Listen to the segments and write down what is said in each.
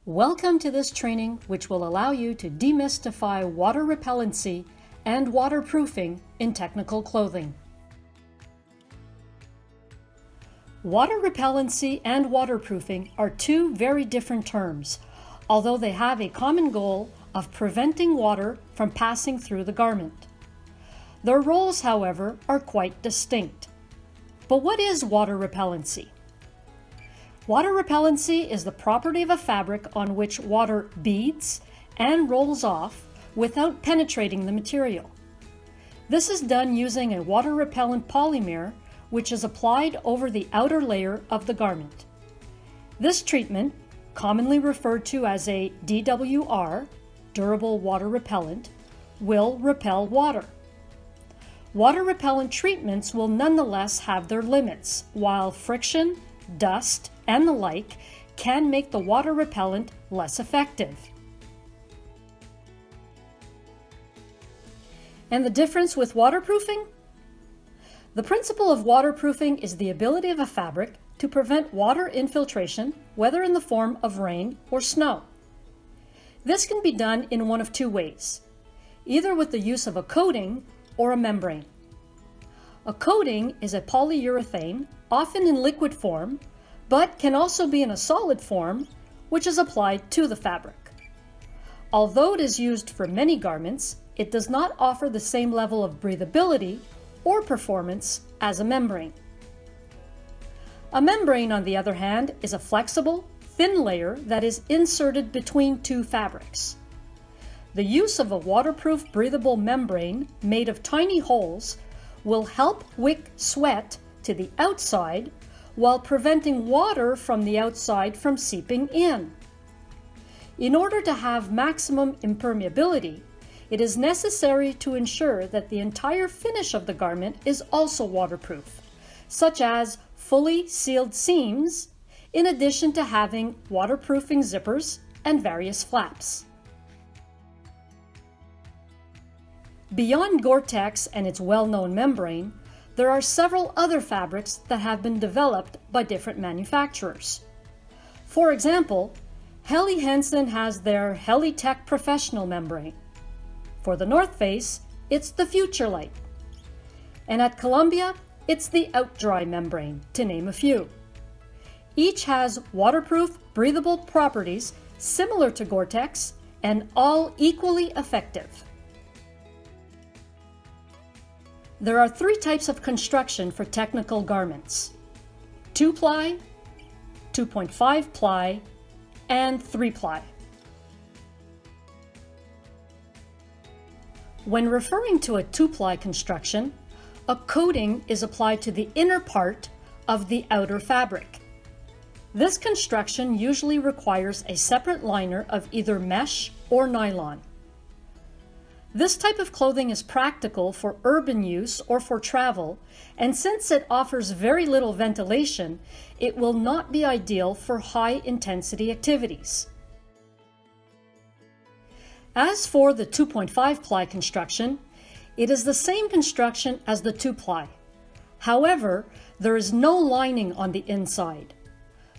Welcome to this training, which will allow you to demystify water repellency and waterproofing in technical clothing. Water repellency and waterproofing are two very different terms, although they have a common goal of preventing water from passing through the garment. Their roles, however, are quite distinct. But what is water repellency? Water repellency is the property of a fabric on which water beads and rolls off without penetrating the material. This is done using a water repellent polymer which is applied over the outer layer of the garment. This treatment, commonly referred to as a DWR, durable water repellent, will repel water. Water repellent treatments will nonetheless have their limits, while friction, dust, and the like can make the water repellent less effective. And the difference with waterproofing? The principle of waterproofing is the ability of a fabric to prevent water infiltration, whether in the form of rain or snow. This can be done in one of two ways, either with the use of a coating or a membrane. A coating is a polyurethane, often in liquid form, but can also be in a solid form, which is applied to the fabric. Although it is used for many garments, it does not offer the same level of breathability or performance as a membrane. A membrane, on the other hand, is a flexible, thin layer that is inserted between two fabrics. The use of a waterproof breathable membrane made of tiny holes will help wick sweat to the outside while preventing water from the outside from seeping in. In order to have maximum impermeability, it is necessary to ensure that the entire finish of the garment is also waterproof, such as fully sealed seams, in addition to having waterproofing zippers and various flaps. Beyond Gore-Tex and its well-known membrane, there are several other fabrics that have been developed by different manufacturers. For example, Helly Hansen has their Helly-Tech Professional membrane. For the North Face, it's the Future Light. And at Columbia, it's the OutDry membrane, to name a few. Each has waterproof, breathable properties similar to Gore-Tex and all equally effective. There are three types of construction for technical garments: 2-ply, 2.5-ply, and 3-ply. When referring to a 2-ply construction, a coating is applied to the inner part of the outer fabric. This construction usually requires a separate liner of either mesh or nylon. This type of clothing is practical for urban use or for travel, and since it offers very little ventilation, it will not be ideal for high-intensity activities. As for the 2.5-ply construction, it is the same construction as the 2-ply. However, there is no lining on the inside.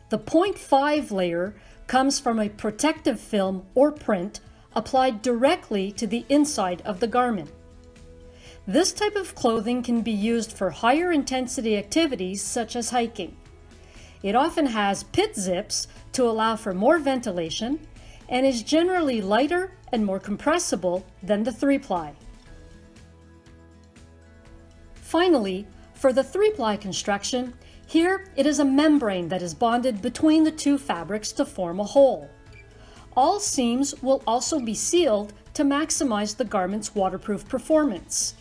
The 0.5 layer comes from a protective film or print applied directly to the inside of the garment. This type of clothing can be used for higher intensity activities such as hiking. It often has pit zips to allow for more ventilation and is generally lighter and more compressible than the 3-ply. Finally, for the 3-ply construction, here it is a membrane that is bonded between the two fabrics to form a hole. All seams will also be sealed to maximize the garment's waterproof performance.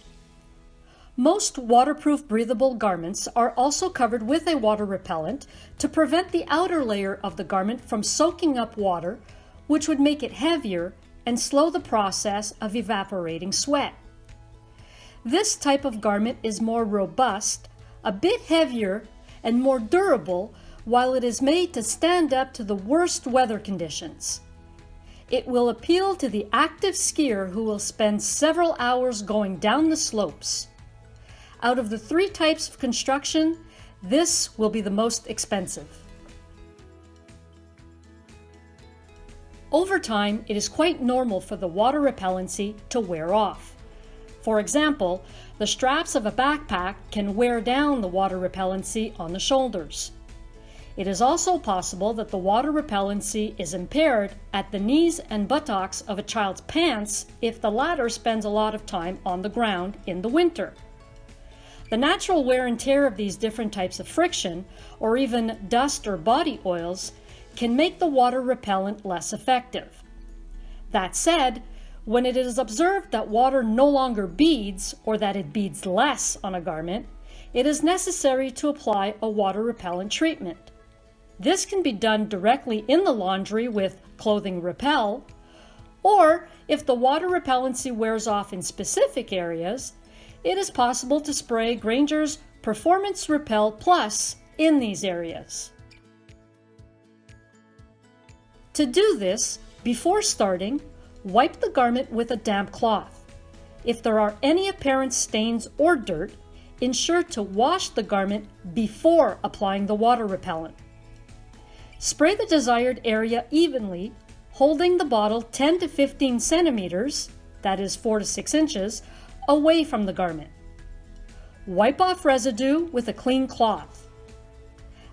Most waterproof breathable garments are also covered with a water repellent to prevent the outer layer of the garment from soaking up water, which would make it heavier and slow the process of evaporating sweat. This type of garment is more robust, a bit heavier, and more durable, while it is made to stand up to the worst weather conditions. It will appeal to the active skier who will spend several hours going down the slopes. Out of the three types of construction, this will be the most expensive. Over time, it is quite normal for the water repellency to wear off. For example, the straps of a backpack can wear down the water repellency on the shoulders. It is also possible that the water repellency is impaired at the knees and buttocks of a child's pants if the latter spends a lot of time on the ground in the winter. The natural wear and tear of these different types of friction, or even dust or body oils, can make the water repellent less effective. That said, when it is observed that water no longer beads or that it beads less on a garment, it is necessary to apply a water repellent treatment. This can be done directly in the laundry with Clothing Repel, or if the water repellency wears off in specific areas, it is possible to spray Grainger's Performance Repel Plus in these areas. To do this, before starting, wipe the garment with a damp cloth. If there are any apparent stains or dirt, ensure to wash the garment before applying the water repellent. Spray the desired area evenly, holding the bottle 10 to 15 centimeters, that is 4 to 6 inches, away from the garment. Wipe off residue with a clean cloth.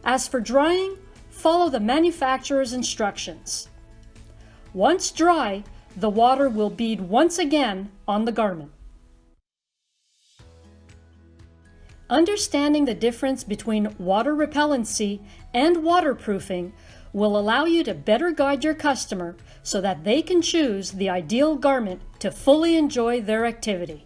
As for drying, follow the manufacturer's instructions. Once dry, the water will bead once again on the garment. Understanding the difference between water repellency and waterproofing will allow you to better guide your customer so that they can choose the ideal garment to fully enjoy their activity.